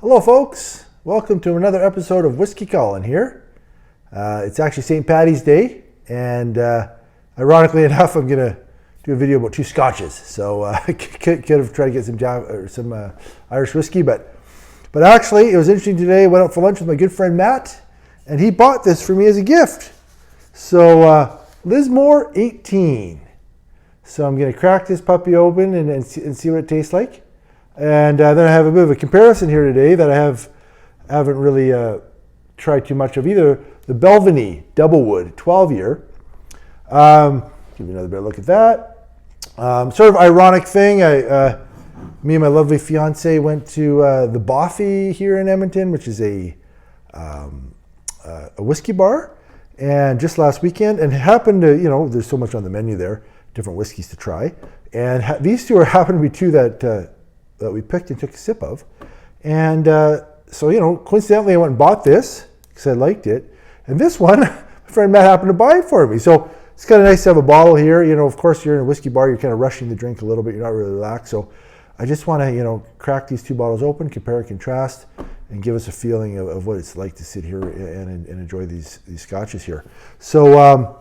Hello folks, welcome to another episode of Whiskey Callin' here. It's actually St. Paddy's Day, and ironically enough I'm going to do a video about two scotches. So I could have tried to get some Irish whiskey, but actually it was interesting today. I went out for lunch with my good friend Matt, and he bought this for me as a gift. So Lismore 18. So I'm going to crack this puppy open and see what it tastes like. And then I have a bit of a comparison here today that I haven't really tried too much of either. The Balvenie Double Wood 12-year. Give you another bit of a look at that. Sort of ironic thing. Me and my lovely fiance went to the Balvenie here in Edmonton, which is a whiskey bar, and just last weekend, and happened to, there's so much on the menu there, different whiskeys to try, and these two happened to be two that we picked and took a sip of. And so, coincidentally I went and bought this because I liked it. And this one, my friend Matt happened to buy it for me. So it's kind of nice to have a bottle here. Of course you're in a whiskey bar, you're kind of rushing the drink a little bit, you're not really relaxed. So I just want to, crack these two bottles open, compare and contrast, and give us a feeling of what it's like to sit here and enjoy these scotches here. So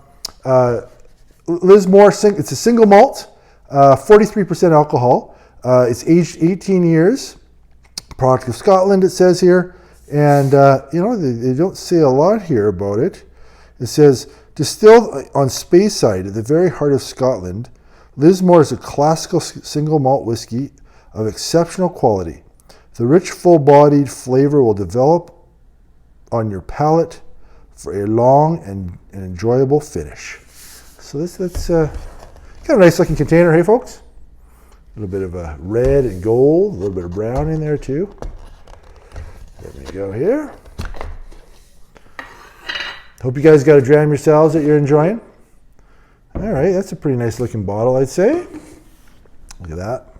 Lismore, it's a single malt, 43% alcohol. It's aged 18 years, product of Scotland, it says here. And, they don't say a lot here about it. It says, distilled on Speyside at the very heart of Scotland, Lismore is a classical single malt whiskey of exceptional quality. The rich, full-bodied flavor will develop on your palate for a long and enjoyable finish. So that's kind of a nice looking container, hey folks? A little bit of a red and gold, a little bit of brown in there too. There we go here. Hope you guys got a dram yourselves that you're enjoying. All right, that's a pretty nice looking bottle, I'd say. Look at that.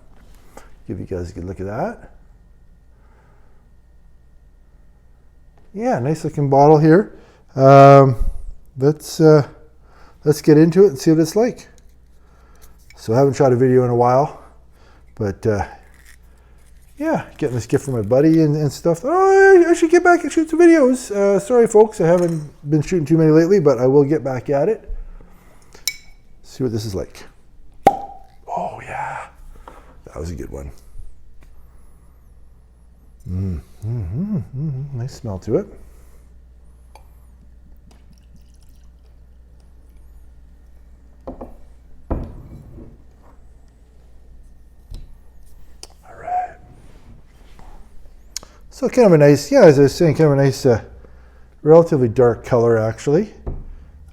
Give you guys a good look at that. Yeah, nice looking bottle here. Let's get into it and see what it's like. So I haven't shot a video in a while. But, yeah, getting this gift from my buddy and stuff. Oh, I should get back and shoot some videos. Sorry, folks, I haven't been shooting too many lately, but I will get back at it. See what this is like. Oh, yeah. That was a good one. Nice smell to it. So kind of a nice, as I was saying, kind of a nice, relatively dark color actually.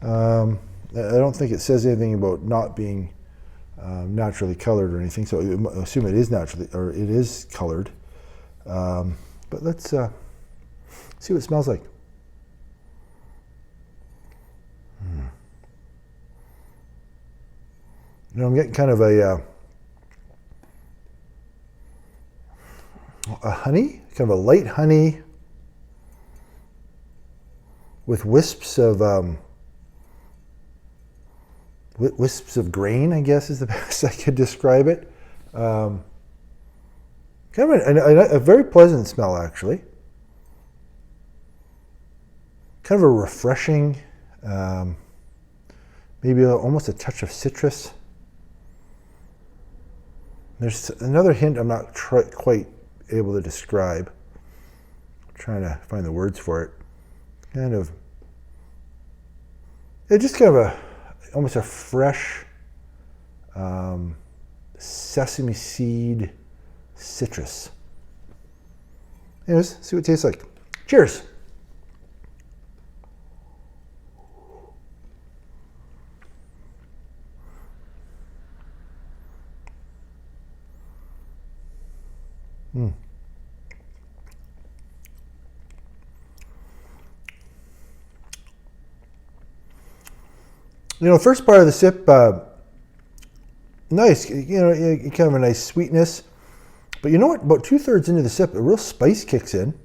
I don't think it says anything about not being naturally colored or anything, so I assume it is naturally, or it is colored. But let's see what it smells like. I'm getting kind of a honey, kind of a light honey with wisps of grain, I guess is the best I could describe it. Kind of a very pleasant smell actually. Kind of a refreshing, maybe almost a touch of citrus. There's another hint I'm not quite able to describe. I'm trying to find the words for it. Just kind of almost a fresh sesame seed citrus. Anyways, see what it tastes like. Cheers. First part of the sip, nice, kind of a nice sweetness. But you know what? About 2/3 into the sip, a real spice kicks in.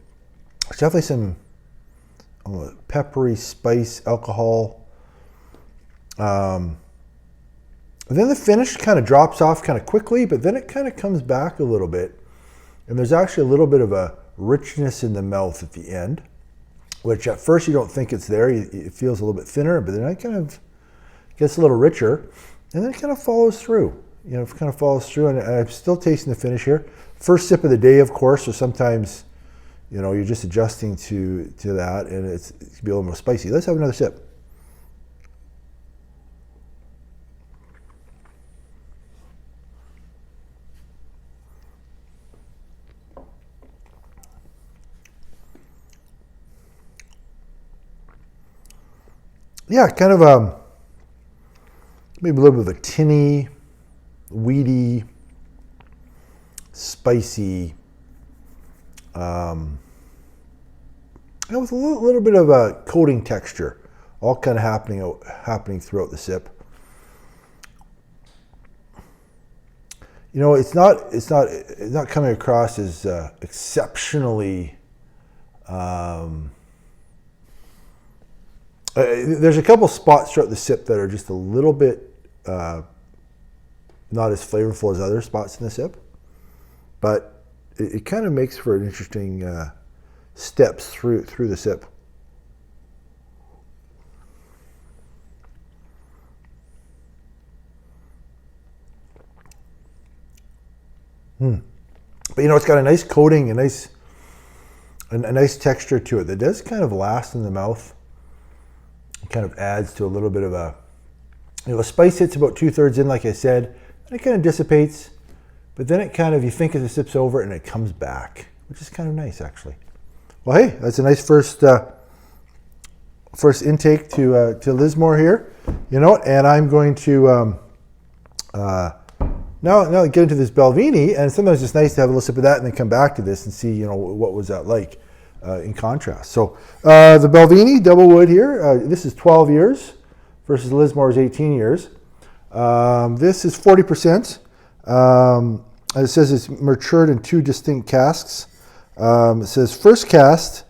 There's definitely some peppery spice, alcohol. And then the finish kind of drops off kind of quickly, but then it kind of comes back a little bit. And there's actually a little bit of a richness in the mouth at the end, which at first you don't think it's there. It feels a little bit thinner, but then it kind of gets a little richer, and then it kind of follows through. You know, it kind of follows through, and I'm still tasting the finish here. First sip of the day, of course, so sometimes, you know, you're just adjusting to that, and it can be a little more spicy. Let's have another sip. Yeah, kind of maybe a little bit of a tinny, weedy, spicy, with a little bit of a coating texture, all kind of happening throughout the sip. You know, it's not coming across as exceptionally. There's a couple spots throughout the sip that are just a little bit not as flavorful as other spots in the sip, but it kind of makes for an interesting steps through the sip. But you know, it's got a nice coating, a nice texture to it that does kind of last in the mouth. It kind of adds to a little bit of a, you know, the spice hits about 2/3 in, like I said, and it kind of dissipates, but then it kind of, you think as the sip's over and it comes back, which is kind of nice, actually. Well, hey, that's a nice first intake to Lismore here, you know, and I'm going to now get into this Balvenie, and sometimes it's nice to have a little sip of that and then come back to this and see, you know, what was that like in contrast. So the Balvenie double wood here, this is 12 years versus Lismore's 18 years. This is 40%. It says it's matured in 2 distinct casks. It says first cask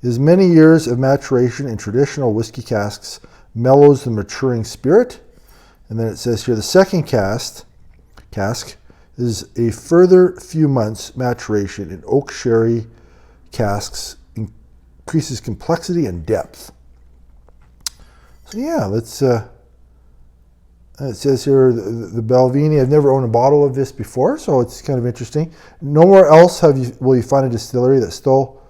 is many years of maturation in traditional whiskey casks, mellows the maturing spirit. And then it says here the second cask is a further few months maturation in oak sherry casks, increases complexity and depth. So yeah, let's. It says here the Balvenie. I've never owned a bottle of this before, so it's kind of interesting. Nowhere else will you find a distillery that still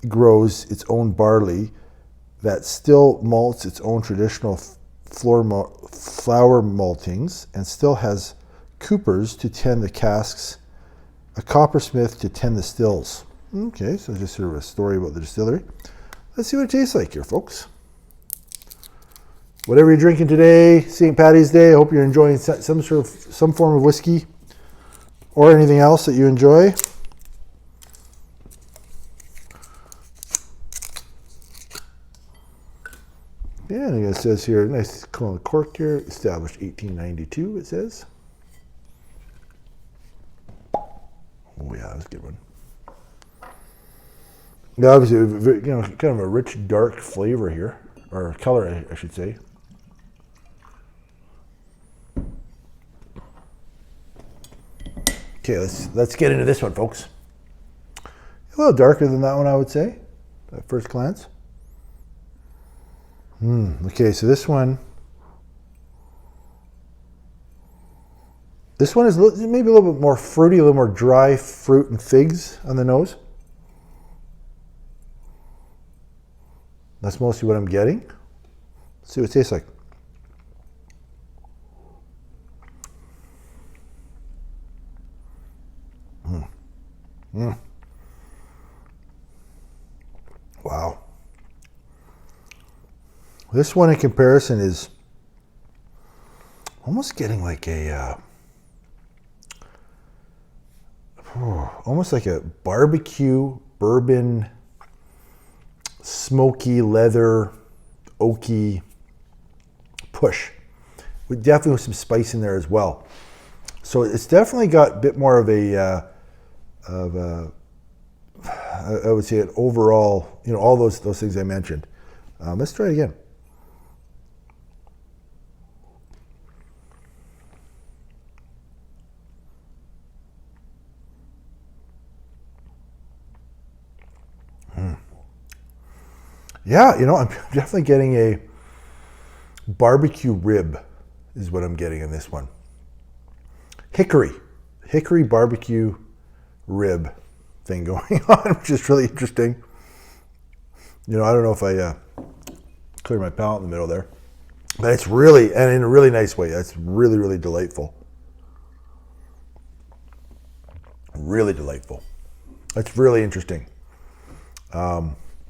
grows its own barley, that still malts its own traditional flour maltings, and still has coopers to tend the casks, a coppersmith to tend the stills. Okay, so just sort of a story about the distillery. Let's see what it tastes like here, folks. Whatever you're drinking today, St. Paddy's Day, I hope you're enjoying some form of whiskey or anything else that you enjoy. Yeah, and it says here, nice cork here, established 1892, it says. Oh yeah, that was a good one. Yeah, obviously, you know, kind of a rich, dark flavor here, or color, I should say. Okay, let's get into this one, folks. A little darker than that one, I would say, at first glance. Okay, so this one is maybe a little bit more fruity, a little more dry fruit and figs on the nose. That's mostly what I'm getting. Let's see what it tastes like. Wow. This one in comparison is almost getting like almost like a barbecue, bourbon, smoky, leather, oaky push. With definitely some spice in there as well. So it's definitely got a bit more of a I would say an overall, you know, all those things I mentioned. Let's try it again. Yeah, you know, I'm definitely getting a barbecue rib is what I'm getting in this one. Hickory barbecue rib thing going on, which is really interesting. You know, I don't know if I cleared my palate in the middle there, but it's really, and in a really nice way. That's really, really delightful. Really delightful. That's really interesting.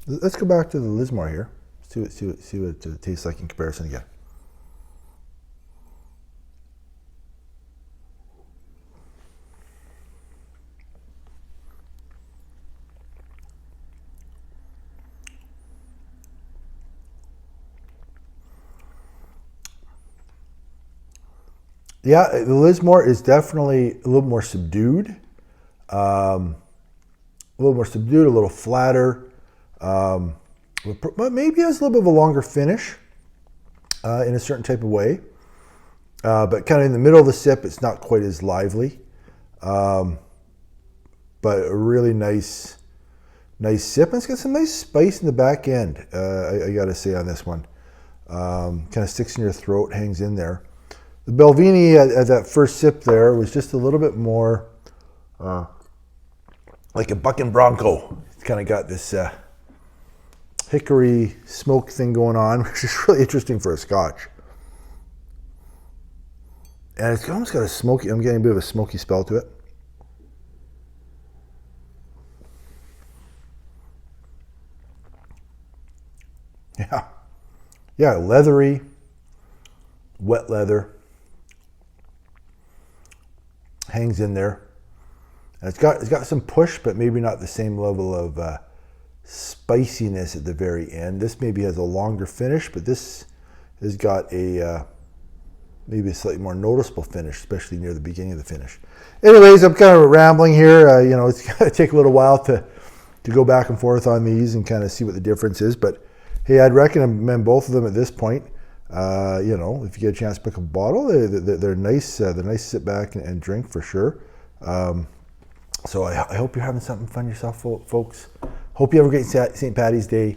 Let's go back to the Lismore here. See what it tastes like in comparison again. Yeah, the Lismore is definitely a little more subdued. A little flatter. But maybe has a little bit of a longer finish in a certain type of way. But kind of in the middle of the sip, it's not quite as lively. But a really nice sip. And it's got some nice spice in the back end, I got to say on this one. Kind of sticks in your throat, hangs in there. The Balvenie at that first sip there was just a little bit more like a bucking bronco. It's kind of got this hickory smoke thing going on, which is really interesting for a Scotch. And it's almost got a smoky, I'm getting a bit of a smoky spell to it. Yeah, leathery, wet leather. Hangs in there. And it's got some push, but maybe not the same level of spiciness at the very end. This maybe has a longer finish, but this has got a maybe a slightly more noticeable finish, especially near the beginning of the finish. Anyways, I'm kind of rambling here. You know, it's going to take a little while to go back and forth on these and kind of see what the difference is. But hey, I'd recommend both of them at this point. You know, if you get a chance to pick up a bottle, they're nice. They're nice to sit back and drink for sure. So I hope you're having something fun yourself, folks. Hope you have a great St. Paddy's Day,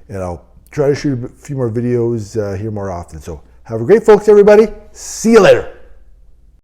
and I'll try to shoot a few more videos here more often. So have a great, folks, everybody. See you later.